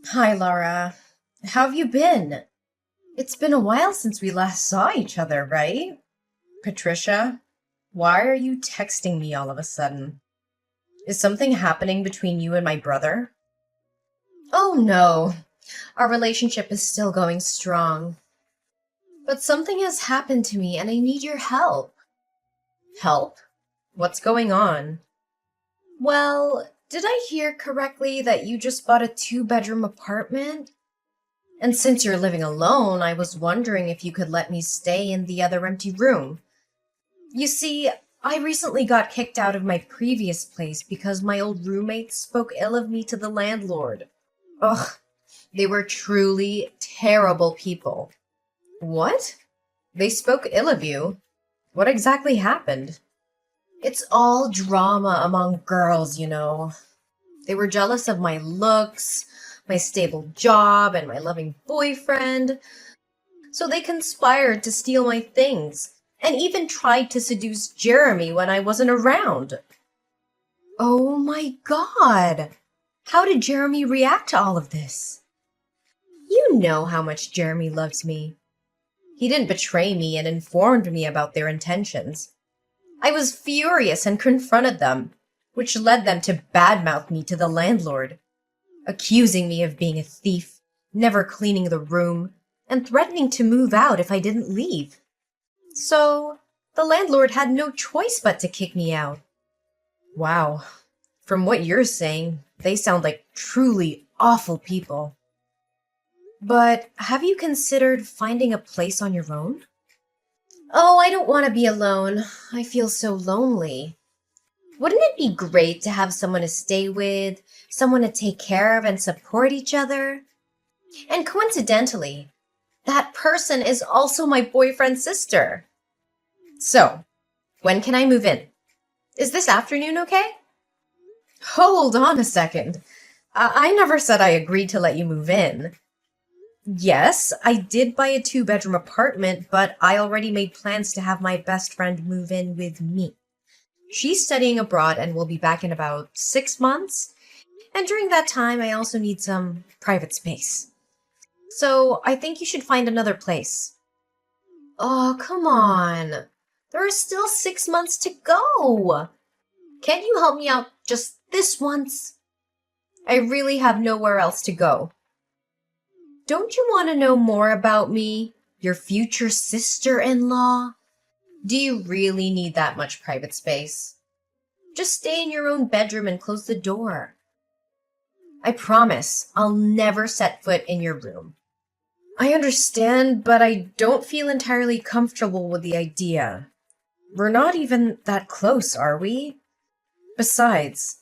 Hi, Laura. How have you been? It's been a while since we last saw each other, right? Patricia, why are you texting me all of a sudden? Is something happening between you and my brother? Oh no, our relationship is still going strong. But something has happened to me and I need your help. Help? What's going on? Well, did I hear correctly that you just bought a two-bedroom apartment? And since you're living alone, I was wondering if you could let me stay in the other empty room. You see, I recently got kicked out of my previous place because my old roommates spoke ill of me to the landlord. Ugh, they were truly terrible people. What? They spoke ill of you? What exactly happened? It's all drama among girls, you know. They were jealous of my looks, my stable job, and my loving boyfriend. So they conspired to steal my things and even tried to seduce Jeremy when I wasn't around. Oh my god! How did Jeremy react to all of this? You know how much Jeremy loves me. He didn't betray me and informed me about their intentions. I was furious and confronted them, which led them to badmouth me to the landlord, accusing me of being a thief, never cleaning the room, and threatening to move out if I didn't leave. So, the landlord had no choice but to kick me out. Wow, from what you're saying, they sound like truly awful people. But have you considered finding a place on your own? Oh, I don't want to be alone. I feel so lonely. Wouldn't it be great to have someone to stay with, someone to take care of and support each other? And coincidentally, that person is also my boyfriend's sister. So, when can I move in? Is this afternoon okay? Hold on a second. I never said I agreed to let you move in. Yes, I did buy a two-bedroom apartment, but I already made plans to have my best friend move in with me. She's studying abroad and will be back in about 6 months. And during that time, I also need some private space. So I think you should find another place. Oh, come on. There are still 6 months to go. Can't you help me out just this once? I really have nowhere else to go. Don't you want to know more about me, your future sister-in-law? Do you really need that much private space? Just stay in your own bedroom and close the door. I promise I'll never set foot in your room. I understand, but I don't feel entirely comfortable with the idea. We're not even that close, are we? Besides,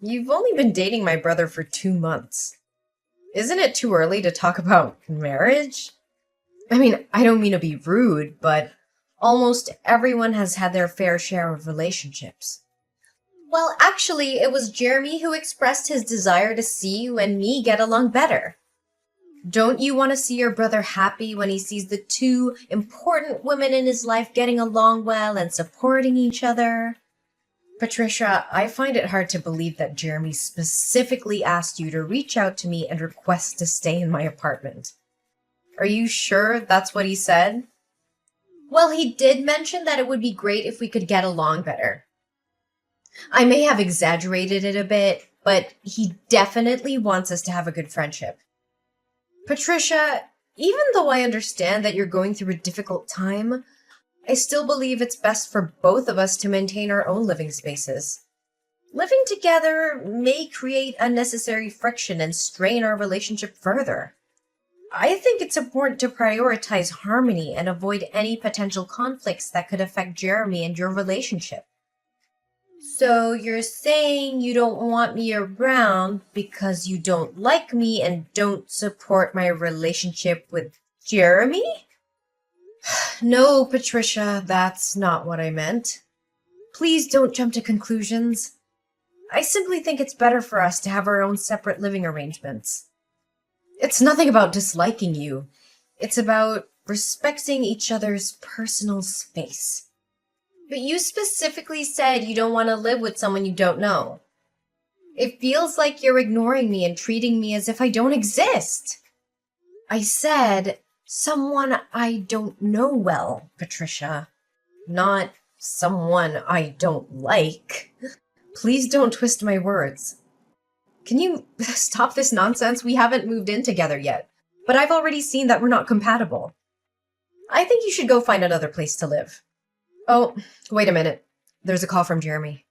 you've only been dating my brother for 2 months. Isn't it too early to talk about marriage? I mean, I don't mean to be rude, but almost everyone has had their fair share of relationships. Well, actually, it was Jeremy who expressed his desire to see you and me get along better. Don't you want to see your brother happy when he sees the two important women in his life getting along well and supporting each other? Patricia, I find it hard to believe that Jeremy specifically asked you to reach out to me and request to stay in my apartment. Are you sure that's what he said? Well, he did mention that it would be great if we could get along better. I may have exaggerated it a bit, but he definitely wants us to have a good friendship. Patricia, even though I understand that you're going through a difficult time, I still believe it's best for both of us to maintain our own living spaces. Living together may create unnecessary friction and strain our relationship further. I think it's important to prioritize harmony and avoid any potential conflicts that could affect Jeremy and your relationship. So you're saying you don't want me around because you don't like me and don't support my relationship with Jeremy? No, Patricia, that's not what I meant. Please don't jump to conclusions. I simply think it's better for us to have our own separate living arrangements. It's nothing about disliking you. It's about respecting each other's personal space. But you specifically said you don't want to live with someone you don't know. It feels like you're ignoring me and treating me as if I don't exist. I said, someone I don't know well, Patricia. Not someone I don't like. Please don't twist my words. Can you stop this nonsense? We haven't moved in together yet, but I've already seen that we're not compatible. I think you should go find another place to live. Oh, wait a minute. There's a call from Jeremy.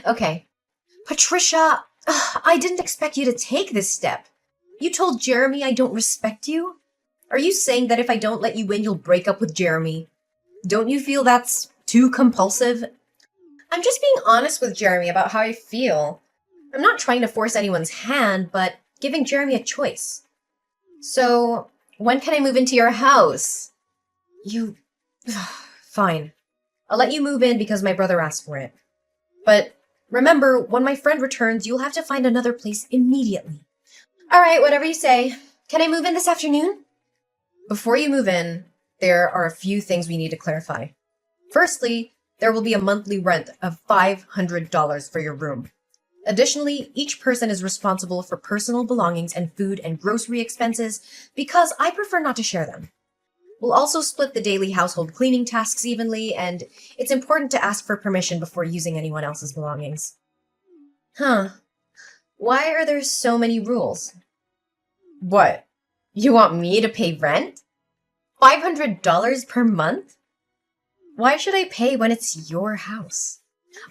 Okay. Patricia, I didn't expect you to take this step. You told Jeremy I don't respect you? Are you saying that if I don't let you win, you'll break up with Jeremy? Don't you feel that's too compulsive? I'm just being honest with Jeremy about how I feel. I'm not trying to force anyone's hand, but giving Jeremy a choice. So, when can I move into your house? You... Fine. I'll let you move in because my brother asked for it. But remember, when my friend returns, you'll have to find another place immediately. All right, whatever you say. Can I move in this afternoon? Before you move in, there are a few things we need to clarify. Firstly, there will be a monthly rent of $500 for your room. Additionally, each person is responsible for personal belongings and food and grocery expenses because I prefer not to share them. We'll also split the daily household cleaning tasks evenly, and it's important to ask for permission before using anyone else's belongings. Huh. Why are there so many rules? What? You want me to pay rent? $500 per month? Why should I pay when it's your house?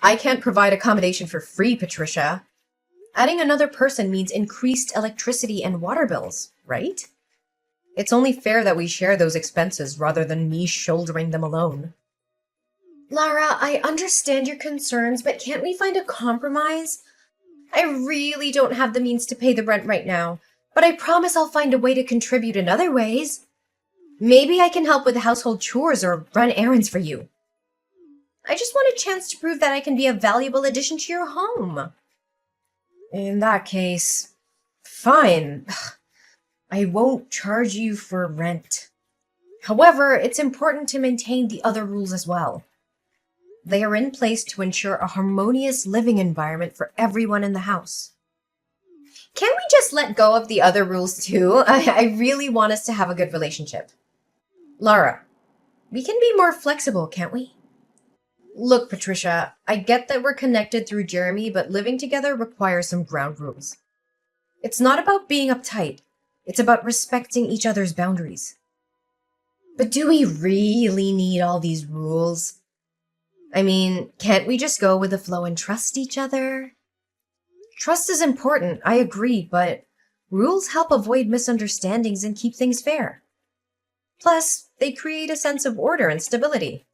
I can't provide accommodation for free, Patricia. Adding another person means increased electricity and water bills, right? It's only fair that we share those expenses rather than me shouldering them alone. Lara, I understand your concerns, but can't we find a compromise? I really don't have the means to pay the rent right now, but I promise I'll find a way to contribute in other ways. Maybe I can help with household chores or run errands for you. I just want a chance to prove that I can be a valuable addition to your home. In that case, fine. I won't charge you for rent. However, it's important to maintain the other rules as well. They are in place to ensure a harmonious living environment for everyone in the house. Can't we just let go of the other rules too? I really want us to have a good relationship. Lara, we can be more flexible, can't we? Look, Patricia, I get that we're connected through Jeremy, but living together requires some ground rules. It's not about being uptight. It's about respecting each other's boundaries. But do we really need all these rules? I mean, can't we just go with the flow and trust each other? Trust is important, I agree, but rules help avoid misunderstandings and keep things fair. Plus, they create a sense of order and stability.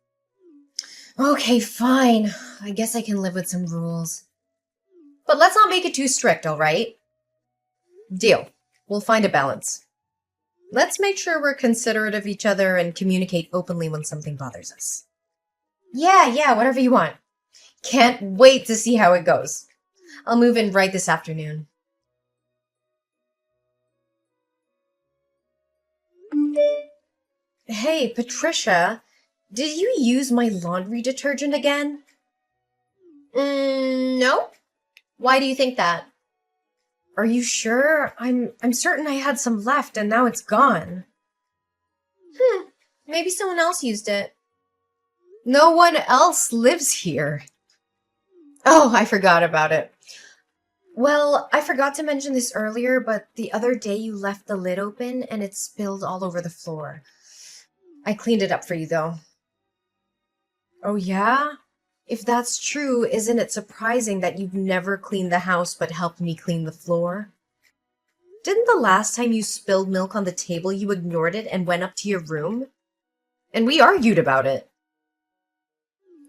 Okay, fine. I guess I can live with some rules. But let's not make it too strict, all right? Deal. We'll find a balance. Let's make sure we're considerate of each other and communicate openly when something bothers us. Yeah, whatever you want. Can't wait to see how it goes. I'll move in right this afternoon. Hey, Patricia, did you use my laundry detergent again? No. Why do you think that? Are you sure? I'm certain I had some left and now it's gone. Maybe someone else used it. No one else lives here. Oh, I forgot about it. Well, I forgot to mention this earlier, but the other day you left the lid open and it spilled all over the floor. I cleaned it up for you, though. Oh, yeah? If that's true, isn't it surprising that you've never cleaned the house but helped me clean the floor? Didn't the last time you spilled milk on the table you ignored it and went up to your room? And we argued about it.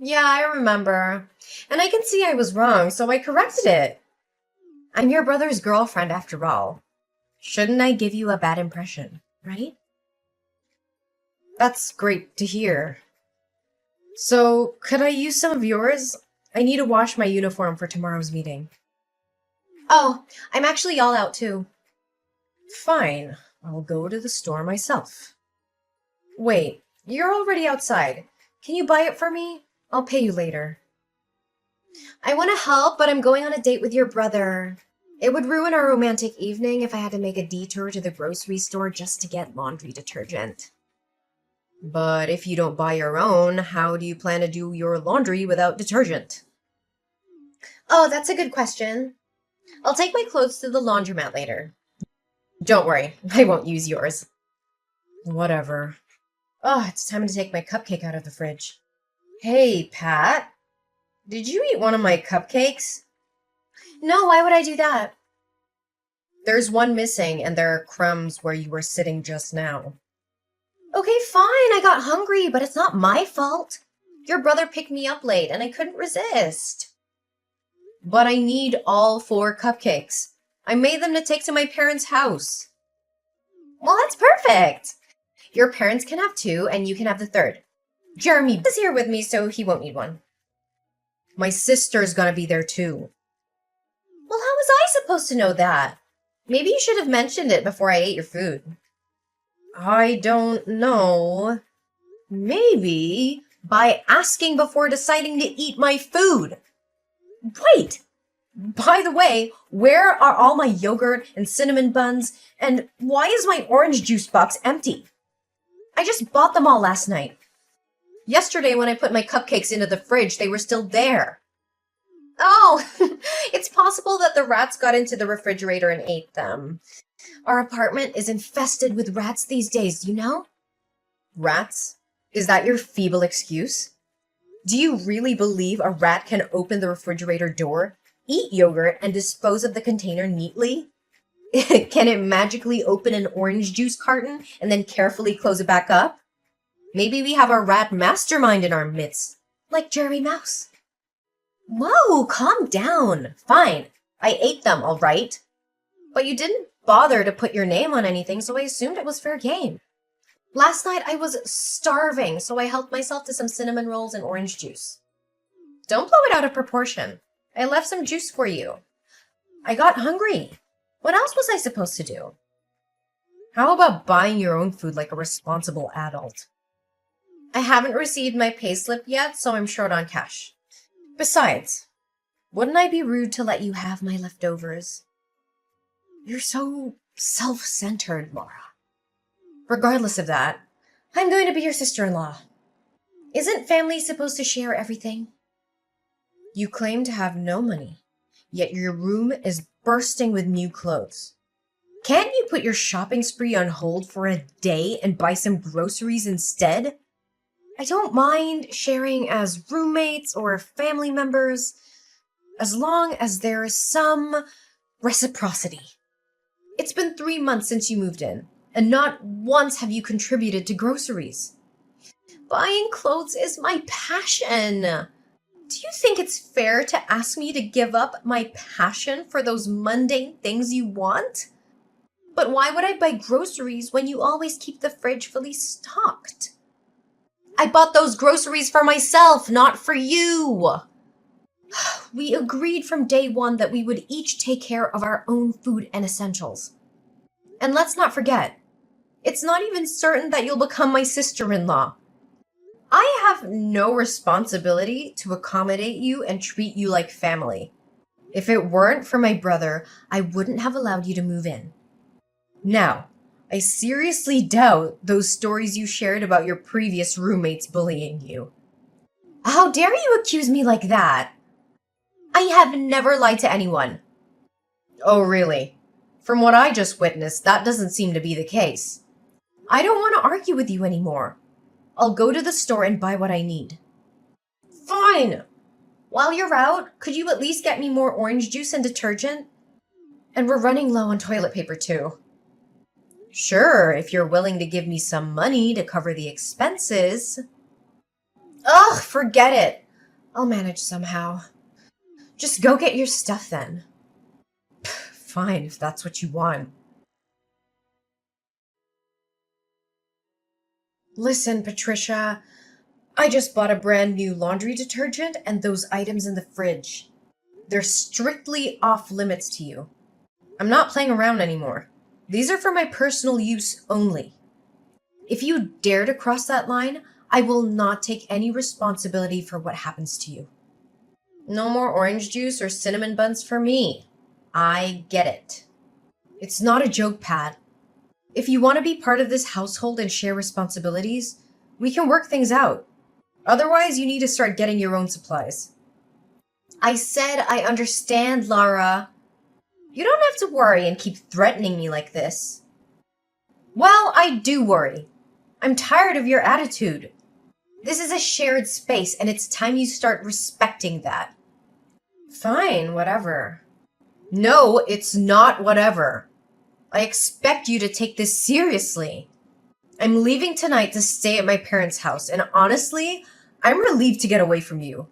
Yeah, I remember. And I can see I was wrong, so I corrected it. I'm your brother's girlfriend after all. Shouldn't I give you a bad impression, right? That's great to hear. So, could I use some of yours? I need to wash my uniform for tomorrow's meeting. Oh, I'm actually all out too. Fine, I'll go to the store myself. Wait, you're already outside. Can you buy it for me? I'll pay you later. I want to help, but I'm going on a date with your brother. It would ruin our romantic evening if I had to make a detour to the grocery store just to get laundry detergent. But if you don't buy your own, how do you plan to do your laundry without detergent? Oh, that's a good question. I'll take my clothes to the laundromat later. Don't worry, I won't use yours. Whatever. Oh, it's time to take my cupcake out of the fridge. Hey, Pat. Did you eat one of my cupcakes? No, why would I do that? There's one missing, and there are crumbs where you were sitting just now. Okay, fine, I got hungry, but it's not my fault. Your brother picked me up late, and I couldn't resist. But I need all 4 cupcakes. I made them to take to my parents' house. Well, that's perfect. Your parents can have 2, and you can have the 3rd. Jeremy is here with me, so he won't need one. My sister's gonna be there too. Well, how was I supposed to know that? Maybe you should have mentioned it before I ate your food. I don't know. Maybe by asking before deciding to eat my food. Wait! By the way, where are all my yogurt and cinnamon buns? And why is my orange juice box empty? I just bought them all last night. Yesterday when I put my cupcakes into the fridge, they were still there. Oh, it's possible that the rats got into the refrigerator and ate them. Our apartment is infested with rats these days, you know? Rats? Is that your feeble excuse? Do you really believe a rat can open the refrigerator door, eat yogurt, and dispose of the container neatly? Can it magically open an orange juice carton and then carefully close it back up? Maybe we have a rat mastermind in our midst, like Jerry Mouse. Whoa, calm down. Fine, I ate them, all right. But you didn't bother to put your name on anything, so I assumed it was fair game. Last night I was starving, so I helped myself to some cinnamon rolls and orange juice. Don't blow it out of proportion. I left some juice for you. I got hungry. What else was I supposed to do? How about buying your own food like a responsible adult? I haven't received my payslip yet, so I'm short on cash. Besides, wouldn't I be rude to let you have my leftovers? You're so self-centered, Laura. Regardless of that, I'm going to be your sister-in-law. Isn't family supposed to share everything? You claim to have no money, yet your room is bursting with new clothes. Can't you put your shopping spree on hold for a day and buy some groceries instead? I don't mind sharing as roommates or family members, as long as there is some reciprocity. It's been 3 months since you moved in, and not once have you contributed to groceries. Buying clothes is my passion. Do you think it's fair to ask me to give up my passion for those mundane things you want? But why would I buy groceries when you always keep the fridge fully stocked? I bought those groceries for myself, not for you. We agreed from day one that we would each take care of our own food and essentials. And let's not forget, it's not even certain that you'll become my sister-in-law. I have no responsibility to accommodate you and treat you like family. If it weren't for my brother, I wouldn't have allowed you to move in. Now, I seriously doubt those stories you shared about your previous roommates bullying you. How dare you accuse me like that? I have never lied to anyone. Oh, really? From what I just witnessed, that doesn't seem to be the case. I don't want to argue with you anymore. I'll go to the store and buy what I need. Fine! While you're out, could you at least get me more orange juice and detergent? And we're running low on toilet paper too. Sure, if you're willing to give me some money to cover the expenses. Ugh, forget it. I'll manage somehow. Just go get your stuff then. Fine, if that's what you want. Listen, Patricia, I just bought a brand new laundry detergent and those items in the fridge. They're strictly off limits to you. I'm not playing around anymore. These are for my personal use only. If you dare to cross that line, I will not take any responsibility for what happens to you. No more orange juice or cinnamon buns for me. I get it. It's not a joke, Pat. If you want to be part of this household and share responsibilities, we can work things out. Otherwise, you need to start getting your own supplies. I said I understand, Lara. You don't have to worry and keep threatening me like this. Well, I do worry. I'm tired of your attitude. This is a shared space, and it's time you start respecting that. Fine, whatever. No, it's not whatever. I expect you to take this seriously. I'm leaving tonight to stay at my parents' house, and honestly, I'm relieved to get away from you.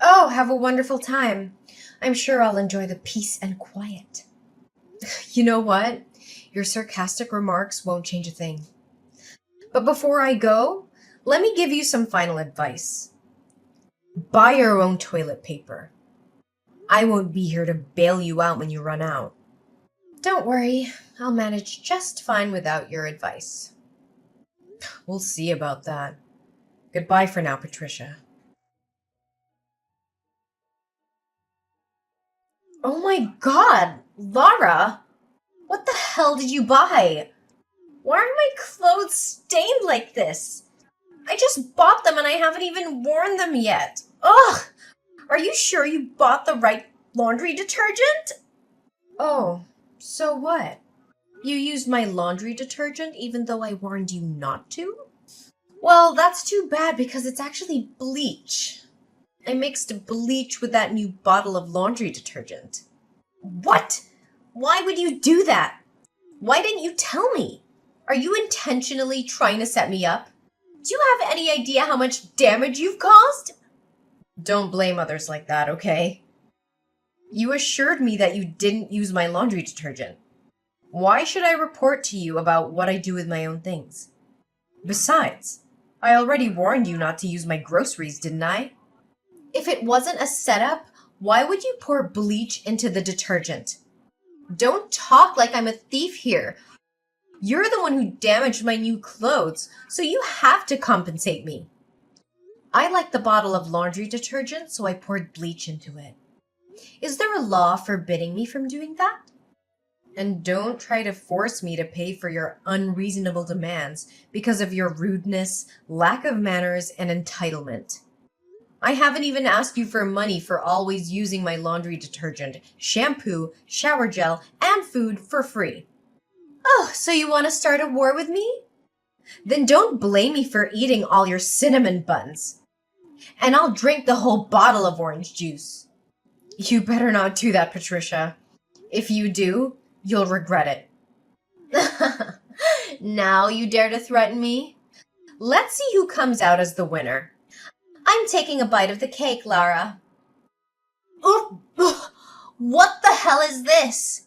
Oh, have a wonderful time. I'm sure I'll enjoy the peace and quiet. You know what? Your sarcastic remarks won't change a thing. But before I go, let me give you some final advice. Buy your own toilet paper. I won't be here to bail you out when you run out. Don't worry, I'll manage just fine without your advice. We'll see about that. Goodbye for now, Patricia. Oh my god, Lara! What the hell did you buy? Why are my clothes stained like this? I just bought them and I haven't even worn them yet. Ugh! Are you sure you bought the right laundry detergent? Oh, so what? You used my laundry detergent even though I warned you not to? Well, that's too bad because it's actually bleach. I mixed bleach with that new bottle of laundry detergent. What? Why would you do that? Why didn't you tell me? Are you intentionally trying to set me up? Do you have any idea how much damage you've caused? Don't blame others like that, okay? You assured me that you didn't use my laundry detergent. Why should I report to you about what I do with my own things? Besides, I already warned you not to use my groceries, didn't I? If it wasn't a setup, why would you pour bleach into the detergent? Don't talk like I'm a thief here. You're the one who damaged my new clothes, so you have to compensate me. I like the bottle of laundry detergent, so I poured bleach into it. Is there a law forbidding me from doing that? And don't try to force me to pay for your unreasonable demands because of your rudeness, lack of manners, and entitlement. I haven't even asked you for money for always using my laundry detergent, shampoo, shower gel, and food for free. Oh, so you want to start a war with me? Then don't blame me for eating all your cinnamon buns. And I'll drink the whole bottle of orange juice. You better not do that, Patricia. If you do, you'll regret it. Now you dare to threaten me? Let's see who comes out as the winner. I'm taking a bite of the cake, Lara. What the hell is this?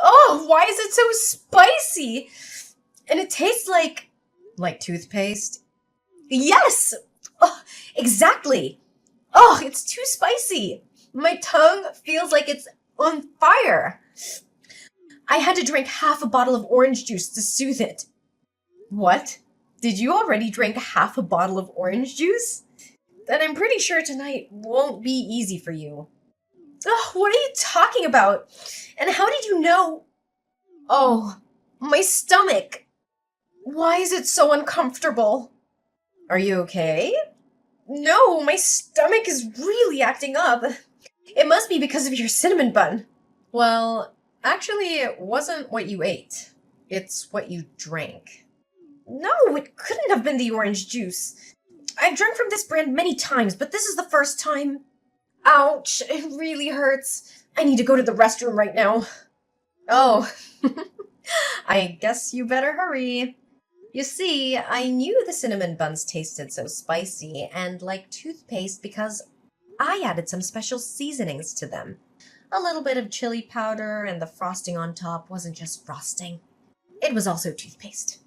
Oh, why is it so spicy? And it tastes like... Like toothpaste? Yes! Oh, exactly. Oh, it's too spicy. My tongue feels like it's on fire. I had to drink half a bottle of orange juice to soothe it. What? Did you already drink half a bottle of orange juice? Then I'm pretty sure tonight won't be easy for you. Oh, what are you talking about? And how did you know? Oh, my stomach. Why is it so uncomfortable? Are you okay? No, my stomach is really acting up. It must be because of your cinnamon bun. Well, actually, it wasn't what you ate. It's what you drank. No, it couldn't have been the orange juice. I've drunk from this brand many times, but this is the first time. Ouch, it really hurts. I need to go to the restroom right now. Oh, I guess you better hurry. You see, I knew the cinnamon buns tasted so spicy and like toothpaste because I added some special seasonings to them. A little bit of chili powder, and the frosting on top wasn't just frosting. It was also toothpaste.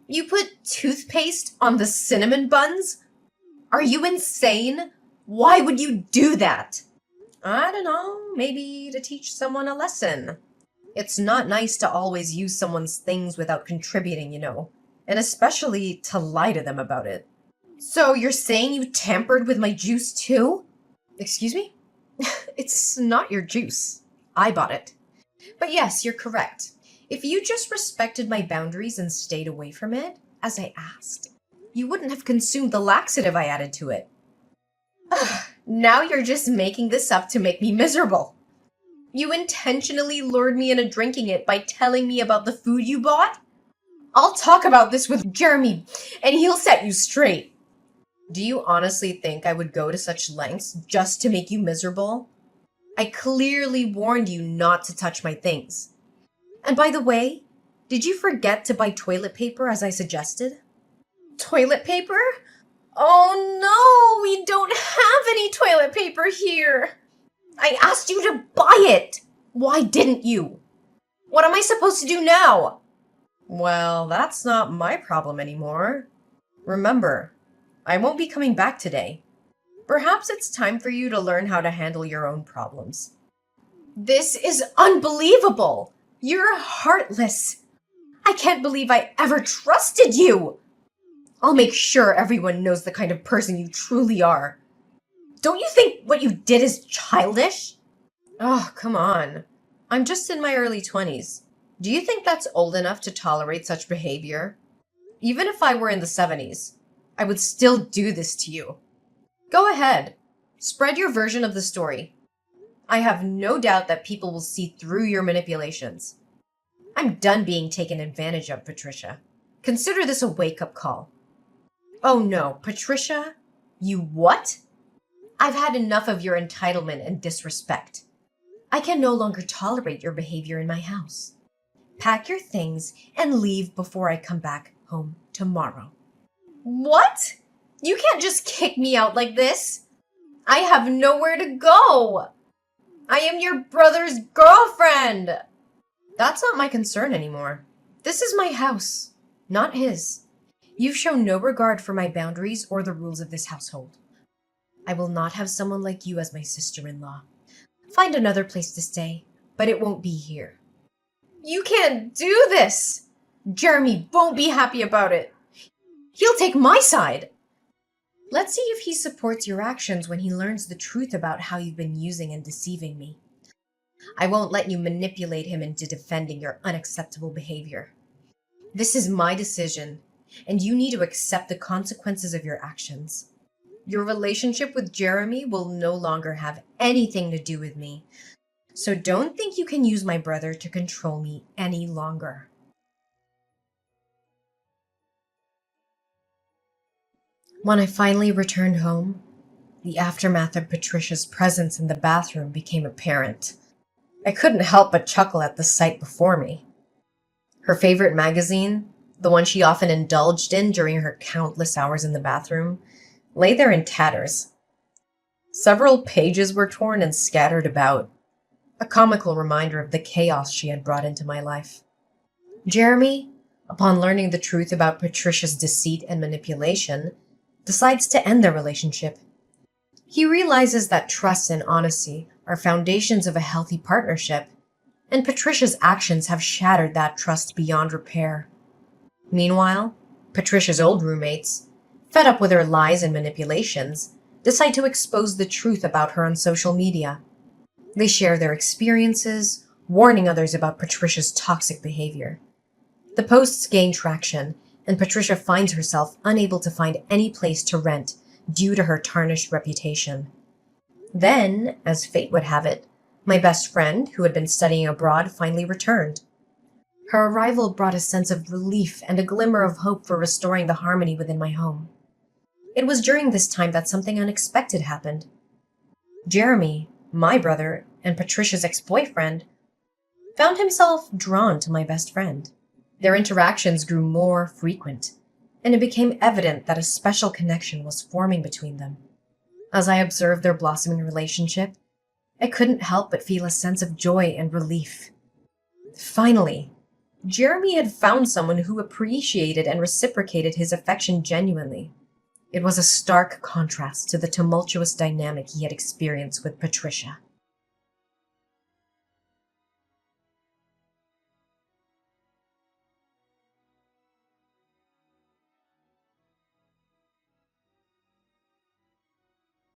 You put toothpaste on the cinnamon buns? Are you insane? Why would you do that? I don't know, maybe to teach someone a lesson. It's not nice to always use someone's things without contributing, you know, and especially to lie to them about it. So you're saying you tampered with my juice too? Excuse me? It's not your juice. I bought it. But yes, you're correct. If you just respected my boundaries and stayed away from it, as I asked, you wouldn't have consumed the laxative I added to it. Now you're just making this up to make me miserable. You intentionally lured me into drinking it by telling me about the food you bought? I'll talk about this with Jeremy, and he'll set you straight. Do you honestly think I would go to such lengths just to make you miserable? I clearly warned you not to touch my things. And by the way, did you forget to buy toilet paper as I suggested? Toilet paper? Oh no, we don't have any toilet paper here. I asked you to buy it. Why didn't you? What am I supposed to do now? Well, that's not my problem anymore. Remember, I won't be coming back today. Perhaps it's time for you to learn how to handle your own problems. This is unbelievable! You're heartless! I can't believe I ever trusted you! I'll make sure everyone knows the kind of person you truly are. Don't you think what you did is childish? Oh, come on. I'm just in my early 20s. Do you think that's old enough to tolerate such behavior? Even if I were in the 70s, I would still do this to you. Go ahead. Spread your version of the story. I have no doubt that people will see through your manipulations. I'm done being taken advantage of, Patricia. Consider this a wake-up call. Oh no, Patricia? You what? I've had enough of your entitlement and disrespect. I can no longer tolerate your behavior in my house. Pack your things and leave before I come back home tomorrow. What? You can't just kick me out like this. I have nowhere to go. I am your brother's girlfriend. That's not my concern anymore. This is my house, not his. You've shown no regard for my boundaries or the rules of this household. I will not have someone like you as my sister-in-law. Find another place to stay, but it won't be here. You can't do this! Jeremy won't be happy about it. He'll take my side. Let's see if he supports your actions when he learns the truth about how you've been using and deceiving me. I won't let you manipulate him into defending your unacceptable behavior. This is my decision, and you need to accept the consequences of your actions. Your relationship with Jeremy will no longer have anything to do with me, so don't think you can use my brother to control me any longer. When I finally returned home, the aftermath of Patricia's presence in the bathroom became apparent. I couldn't help but chuckle at the sight before me. Her favorite magazine, the one she often indulged in during her countless hours in the bathroom, lay there in tatters. Several pages were torn and scattered about, a comical reminder of the chaos she had brought into my life. Jeremy, upon learning the truth about Patricia's deceit and manipulation, decides to end their relationship. He realizes that trust and honesty are foundations of a healthy partnership, and Patricia's actions have shattered that trust beyond repair. Meanwhile, Patricia's old roommates, fed up with her lies and manipulations, decide to expose the truth about her on social media. They share their experiences, warning others about Patricia's toxic behavior. The posts gain traction, and Patricia finds herself unable to find any place to rent due to her tarnished reputation. Then, as fate would have it, my best friend, who had been studying abroad, finally returned. Her arrival brought a sense of relief and a glimmer of hope for restoring the harmony within my home. It was during this time that something unexpected happened. Jeremy, my brother, and Patricia's ex-boyfriend found himself drawn to my best friend. Their interactions grew more frequent, and it became evident that a special connection was forming between them. As I observed their blossoming relationship, I couldn't help but feel a sense of joy and relief. Finally, Jeremy had found someone who appreciated and reciprocated his affection genuinely. It was a stark contrast to the tumultuous dynamic he had experienced with Patricia.